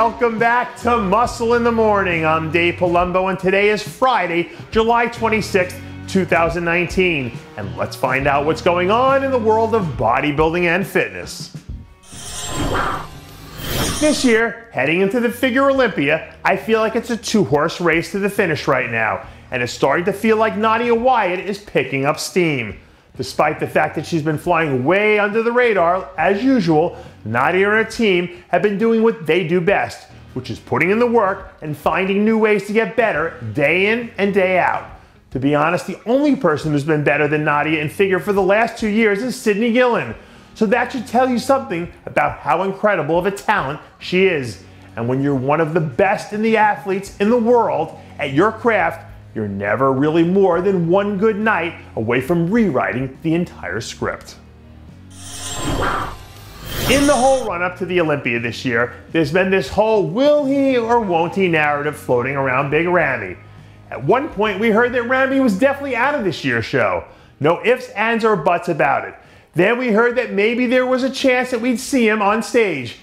Welcome back to Muscle in the Morning. I'm Dave Palumbo, and today is Friday, July 26th, 2019. And let's find out what's going on in the world of bodybuilding and fitness. This year, heading into the Figure Olympia, I feel like it's a two-horse race to the finish right now, and it's starting to feel like Nadia Wyatt is picking up steam. Despite the fact that she's been flying way under the radar, as usual, Nadia and her team have been doing what they do best, which is putting in the work and finding new ways to get better day in and day out. To be honest, the only person who's been better than Nadia in figure for the last 2 years is Sydney Gillen. So that should tell you something about how incredible of a talent she is. And when you're one of the best in the athletes in the world at your craft, you're never really more than one good night away from rewriting the entire script. In the whole run-up to the Olympia this year, there's been this whole will he or won't he narrative floating around Big Ramy. At one point, we heard that Ramy was definitely out of this year's show. No ifs, ands, or buts about it. Then we heard that maybe there was a chance that we'd see him on stage.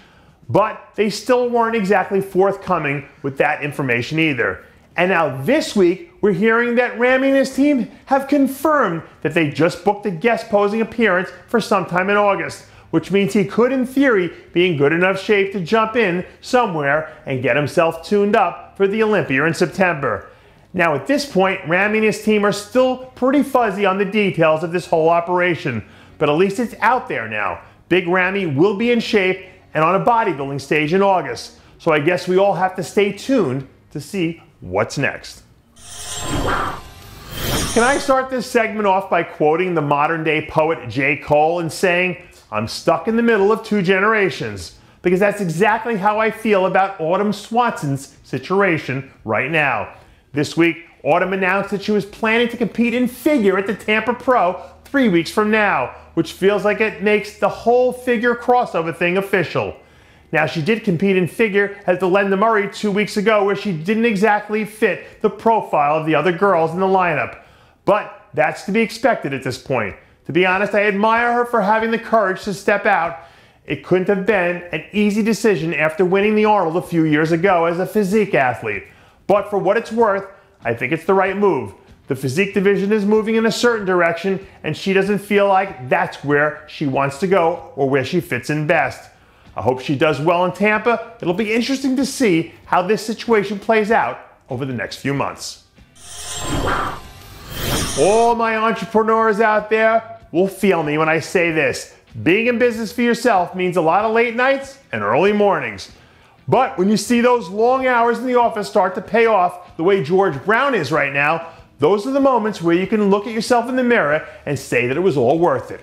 But they still weren't exactly forthcoming with that information either. And now this week, we're hearing that Ramy and his team have confirmed that they just booked a guest posing appearance for sometime in August, which means he could, in theory, be in good enough shape to jump in somewhere and get himself tuned up for the Olympia in September. Now at this point, Ramy and his team are still pretty fuzzy on the details of this whole operation, but at least it's out there now. Big Ramy will be in shape and on a bodybuilding stage in August, so I guess we all have to stay tuned to see what's next. Can I start this segment off by quoting the modern-day poet J. Cole and saying, "I'm stuck in the middle of two generations," because that's exactly how I feel about Autumn Swansen's situation right now. This week, Autumn announced that she was planning to compete in figure at the Tampa Pro 3 weeks from now, which feels like it makes the whole figure crossover thing official. Now, she did compete in figure at the Linda Murray 2 weeks ago, where she didn't exactly fit the profile of the other girls in the lineup. But that's to be expected at this point. To be honest, I admire her for having the courage to step out. It couldn't have been an easy decision after winning the Arnold a few years ago as a physique athlete. But for what it's worth, I think it's the right move. The physique division is moving in a certain direction, and she doesn't feel like that's where she wants to go or where she fits in best. I hope she does well in Tampa. It'll be interesting to see how this situation plays out over the next few months. All my entrepreneurs out there will feel me when I say this. Being in business for yourself means a lot of late nights and early mornings. But when you see those long hours in the office start to pay off the way George Brown is right now, those are the moments where you can look at yourself in the mirror and say that it was all worth it.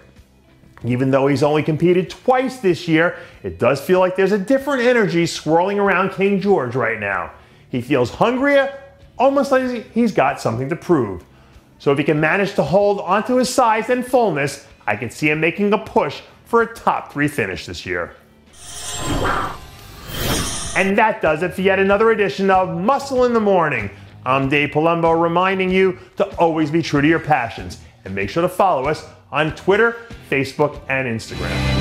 Even though he's only competed twice this year, it does feel like there's a different energy swirling around King George right now. He feels hungrier, almost like he's got something to prove. So if he can manage to hold onto his size and fullness, I can see him making a push for a top 3 finish this year. And that does it for yet another edition of Muscle in the Morning. I'm Dave Palumbo, reminding you to always be true to your passions, and make sure to follow us on Twitter, Facebook, and Instagram.